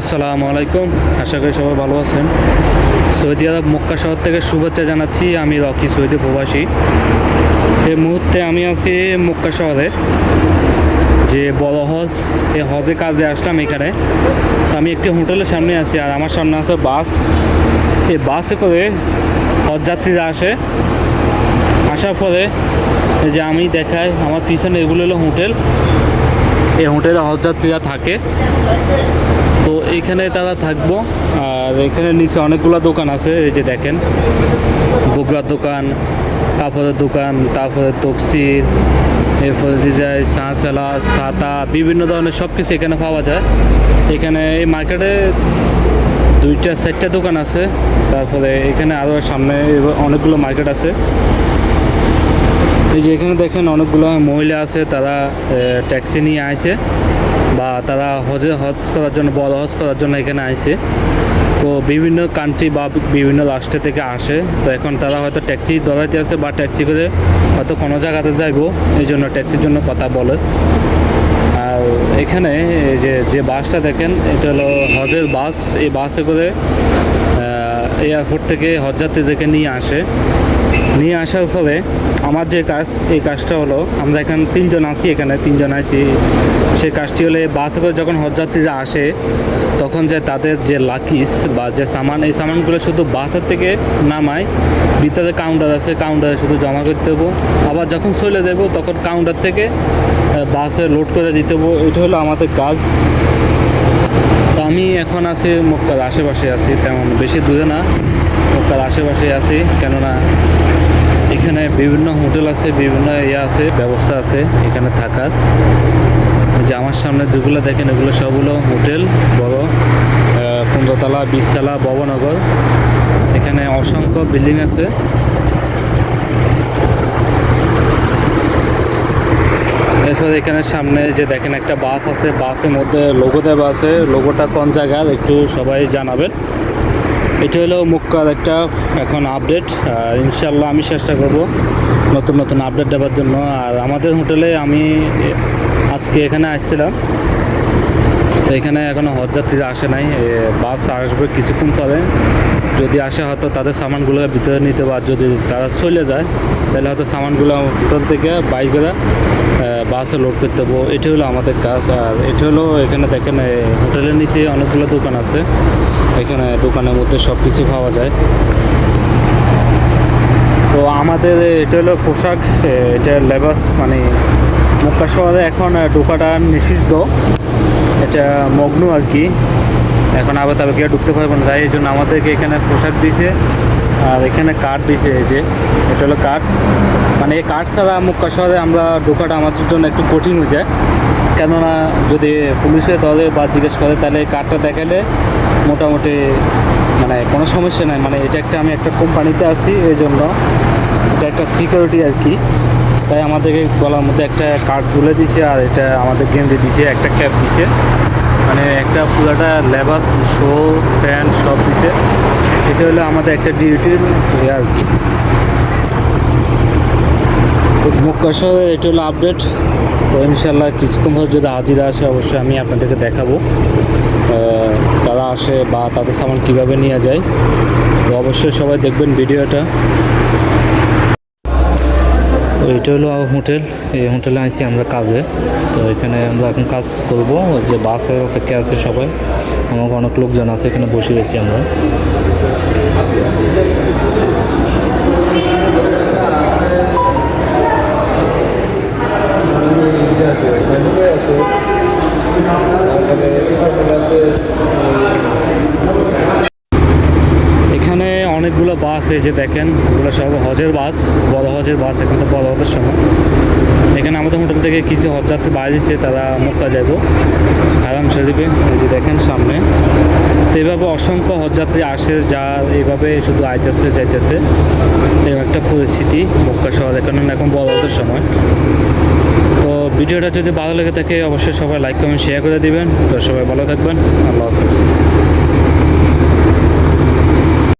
আসসালামু আলাইকুম, আশা করি সবাই ভালো আছেন। সৌদি আরব মক্কা শহর থেকে শুভেচ্ছা জানাচ্ছি। আমি রকি, সৌদি প্রবাসী। এই মুহূর্তে আমি আছি মক্কা শহরে, যে বড় হজ, এই হজে কাজে আসলাম এখানে। আমি একটি হোটেলের সামনে আছি, আর আমার সামনে আছে বাস। এই বাসে করে হজ যাত্রীরা আসে। আসার পরে যে আমি দেখাই, আমার পিছনে এগুলো হলো হোটেল। এই হোটেলে হজ যাত্রীরা থাকে, তো এইখানে তারা থাকবো। আর এখানে নিচে অনেকগুলো দোকান আছে, এই যে দেখেন, বুগলার দোকান, কাপড়ের দোকান, তারপরে তফসির, এরপরে যায় সাঁত ফেলা, ছাতা, বিভিন্ন ধরনের সব কিছু এখানে পাওয়া যায়। এখানে এই মার্কেটে 2-4টা দোকান আছে। তারপরে এখানে আরও সামনে অনেকগুলো মার্কেট আছে। এই যে এখানে দেখেন অনেকগুলো মহিলা আছে, তারা ট্যাক্সি নিয়ে আসে, বা তারা হজ করার জন্য, বড় হজ করার জন্য এখানে আসে। তো বিভিন্ন কান্ট্রি বা বিভিন্ন রাষ্ট্র থেকে আসে। তো এখন তারা হয়তো ট্যাক্সি ধরাইতে আছে, বা ট্যাক্সি করে হয়তো কোনো জায়গাতে যাইবো, এই জন্য ট্যাক্সির জন্য কথা বলে। আর এখানে যে বাসটা দেখেন, এটা হলো হজের বাস। এই বাসে করে এয়ারপোর্ট থেকে হজযাত্রীদেরকে নিয়ে আসে। নিয়ে আসার ফলে আমার যে কাজ, এই কাজটা হলো, আমরা এখানে 3জন আছি, এখানে 3জন আছি। সেই কাজটি হলে বাসে করে যখন হজযাত্রীরা আসে, তখন যে তাদের যে লাকিস বা যে সামান, এই সামানগুলো শুধু বাসের থেকে নামায়, ভিতরে কাউন্টার আছে, কাউন্টারে শুধু জমা করতে দেবো। আবার যখন চলে যাবো, তখন কাউন্টার থেকে বাসে লোড করে দিতে দেবো। এটা হলো আমাদের কাজ। তো আমি এখন আছি মক্কার আশেপাশে আছি, তেমন বেশি দূরে না, মক্কার আশেপাশে আছি। কেননা এখানে বিভিন্ন হোটেল আছে, বিভিন্ন আছে, ব্যবস্থা আছে এখানে থাকার। যে আমার সামনে যেগুলো দেখেন, এগুলো সবগুলো হোটেল, বড় 15তলা 20তলা ভবনগর। এখানে অসংখ্য বিল্ডিং আছে। এরপর এখানে সামনে যে দেখেন একটা বাস আছে, বাসের মধ্যে লোগো দেওয়া আছে। লোগোটা কোন জায়গার একটু সবাই জানাবেন। এটা হলো মক্কার একটা এখন আপডেট। ইনশাল্লাহ আমি চেষ্টা করব নতুন নতুন আপডেট দেওয়ার জন্য। আর আমাদের হোটেলে আমি আজকে এখানে আসছিলাম, তো এখানে এখনও হজযাত্রীরা আসে নাই। বাস আসবে কিছুক্ষণ পরে। যদি আসে হয়তো তাদের সামানগুলো ভিতরে নিতে, বা যদি তারা চলে যায়, তাহলে হয়তো সামানগুলো হোটেল থেকে বাইক করে বাসে লোড করতে দেবো। এটি হলো আমাদের কাজ। আর এটি হলো, এখানে দেখেন হোটেলের নিচে অনেকগুলো দোকান আছে। এখানে দোকানের মধ্যে সব কিছু পাওয়া যায়। তো আমাদের এটা হলো পোশাক, এটা লেবাস, মানে মক্কা শহরে এখন ঢোকাটা নিষিদ্ধ। এটা মগ্নু আর কি, এখন আবার তবে কেউ ঢুকতে পারবেন না। তাই এই জন্য আমাদেরকে এখানে পোশাক দিছে, আর এখানে কার্ড দিছে। এই যে এটা হলো কার্ড, মানে এই কার্ড ছাড়া মক্কা শহরে আমরা ঢোকাটা আমাদের জন্য একটু কঠিন হয়ে যায়। কেননা যদি পুলিশে ধরে বা জিজ্ঞেস করে, তাহলে এই কার্ডটা দেখালে মোটামুটি মানে কোনো সমস্যা নাই। মানে এটা আমি একটা কোম্পানিতে আছি, এই জন্য এটা একটা সিকিউরিটি আর কি। তাই আমাদেরকে গলার মধ্যে একটা কার্ড তুলে দিছে, আর এটা আমাদের গেঞ্জি দিছে, একটা ক্যাপ দিছে, মানে একটা পুরোটা লেবাস, শো, প্যান্ট সব দিছে। এটা হলো আমাদের একটা ডিউটির আর কি। তো মক্কা শহরে এটা হলো আপডেট। তো ইনশাল্লাহ কিছুক্ষণ পর যদি হাজিরা আসে, অবশ্যই আমি আপনাদেরকে দেখাবো তারা আসে বা তাদের সামান কীভাবে নিয়ে যায়। তো অবশ্যই সবাই দেখবেন ভিডিওটা। তো এটা হলো হোটেল। এই হোটেলে আসছি আমরা কাজে। তো এখানে আমরা এখন কাজ করব। যে বাসের অপেক্ষা আছে সবাই, আমাকে অনেক লোকজন আছে, এখানে বসে গেছি আমরা। এখানে অনেকগুলো বাস, এই যে দেখেন, ওগুলো সব হজের বাস, বড় হজের বাস। এখন তো বড় হজের সময়। এখানে আমাদের হোটেল থেকে কিছু হজযাত্রী বাইরে দিচ্ছে, তারা মক্কা যাব হারাম শরীফে। এই যে দেখেন সামনে। তো এইভাবে অসংখ্য হজযাত্রী আসে, যা এইভাবে শুধু আইতেছে যাইতেছে। এরকম একটা পরিস্থিতি মক্কা শহর এখন বড় হজের সময়। তো ভিডিওটা যদি ভালো লেগে থাকে, অবশ্যই সবাই লাইক কমেন্ট শেয়ার করে দিবেন। তো সবাই ভালো থাকবেন। আল্লাহ হাফেজ।